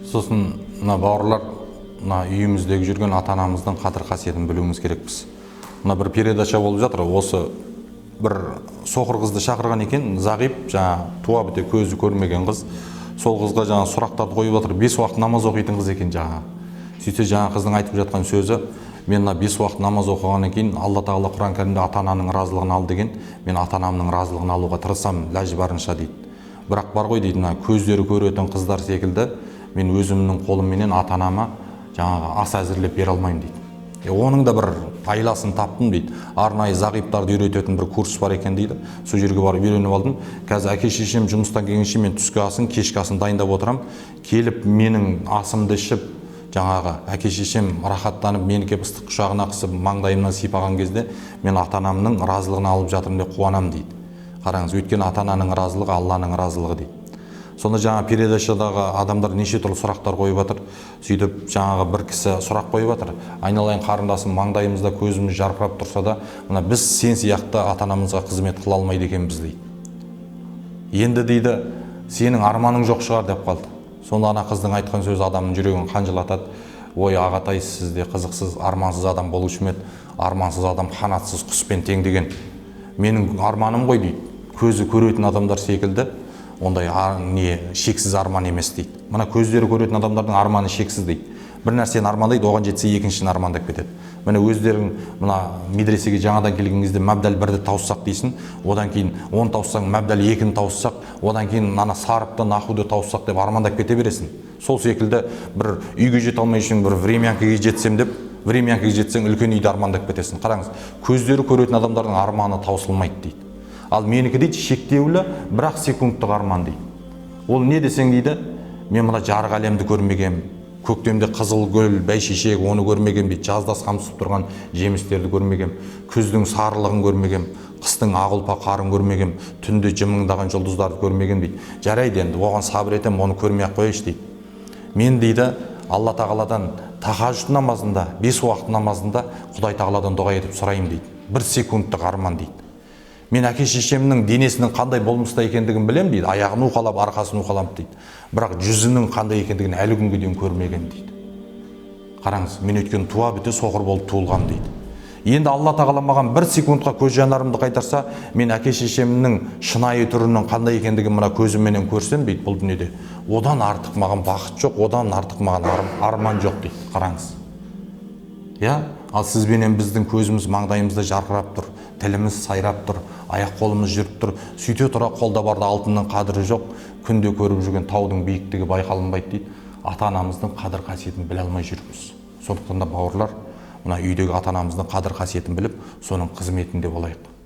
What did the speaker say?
Сосын мына бауырлар, мына үйіміздегі жүрген ата-анамыздың қадір қасиетін білуіміз керекпіз. Мына бір передача болып жатыр, осы бір соқыр қызды шақырған екен, зағип, жаңа туа біте көзі көрмеген қыз. Сол қызға жаңа сұрақтарды қойып жатыр, 5 уақыт намаз оқитын қыз екен жаңа. Сөйтсе жаңа қыздың айтып жатқан сөзі, мен мына 5 уақыт намаз оқығаннан кейін Алла тағала Құран кәрімде ата-ананың разылығын ал деген, мен ата-анамның разылығын алуға тырысамын, ләж барынша дейді. Бірақ бар ғой дейді, мына көздері көретін қыздар секілді, мен өзімнің қолымменен ата-анама жаңағы ас әзірлеп бере алмаймын дейді. Оның да бір айласын таптым дейді. Арнайы зағиптарды үйрететін бір курс бар екен дейді. Сол жерге барып үйреніп алдым. Қазір әке шешем жұмыстан келгенше мен түскі асын, кешкі асын дайындап отырам. Келіп менің асымды ішіп, жаңағы әке шешем рахаттанып, мені кеп ыстық құшағына қысып, маңдайымнан сипаған кезде мен ата-анамның разылығын алып жатырмын деп қуанам дейді. Қараңыз, өйткені ата-ананың разылығы Алланың разылығы дейді. Сонда жаңа передачадағы адамдар неше түрлі сұрақтар қойып жатыр. Сөйтіп жаңағы бір кісі сұрақ қойып жатыр. Айналайын қарындасым, маңдайымызда көзіміз жарқырап тұрса да, мына біз сен сияқты ата-анамызға қызмет қыла алмайды екенбіз дейді. Енді дейді, сенің арманың жоқ шығар деп қалды. Сонда ана қыздың айтқан сөзі адамның жүрегін қанжылатады. Ой, ағатай, сіз де қызықсыз, армансыз адам болушы ма еді? Армансыз адам қанатсыз құспен тең деген. Менің арманым ғой дейді. Көзі көретін адамдар секілді, ондай шексіз арман емес дейді. Мына көздері көретін адамдардың арманы шексіз дейді. Бір нәрсені армандайды, оған жетсе екіншісін армандап кетеді. Міне өздерің мына медресеге жаңадан келген кезде мәбдәл бірді тауыссақ дейсің, одан кейін 10 тауыссаң, мәбдәл 2-ні тауыссақ, одан кейін ана сарыпты, нахуды тауыссақ деп армандап кете бересің. Сол секілді бір үйге жете алмай үшін бір времянкаға жетсем деп, времянкаға жетсең үлкен үйді армандап кетесің. Қараңыз, көздері көретін адамдардың арманы таусылмайды дейді. Ал менікі дейді шектеулі, бірақ секундтық арман дейді. Ол не десең дейді, мен мына жарық әлемді көрмегем, көктемде қызыл гүл, бәйшешек, оны көрмегем дейді, жазда қамсып тұрған жемістерді көрмегем, күздің сарылығын көрмегем, қыстың ақ ұлпа қарын көрмегем, түнде жымыңдаған жұлдыздарды көрмегем дейді. Жарайды енді, оған сабыр етем, оны көрмей-ақ қояйыншы дейді. Мен дейді, Алла тағаладан тахажжуд намазында, 5 уақыт намазында Құдай тағаладан дұға етіп сұраймын дейді. Бір секундтық арман дейді. Мен әке шешемнің денесінің қандай болмыста екендігін білем дейді, аяғын уқалап, арқасын уқалап дейді. Бірақ жүзінің қандай екендігін әлі күнге дейін көрмеген дейді. Қараңыз, мен өйткені туа біте соқыр болып туылғам дейді. Енді Алла тағала маған бір секундқа көз жанарымды қайтарса, мен әке шешемнің шынайы түрінің қандай екендігін мына көзімменен көрсем дейді, бұл дүниеде одан артық маған бақыт жоқ, одан артық маған арман жоқ дейді. Қараңыз. Ал сізбенен біздің көзіміз маңдайымызда жарқырап тұр, тіліміз сайрап тұр, аяқ қолымыз жүріп тұр, сөйте тұра қолда барда алтынның қадірі жоқ, күнде көріп жүрген таудың биіктігі байқалынбайды дейді. Ата-анамыздың қадір қасиетін біле алмай жүрміз. Сондықтан да бауырлар, мына үйдегі ата-анамыздың қадір қасиетін біліп, соның қызметінде болайық.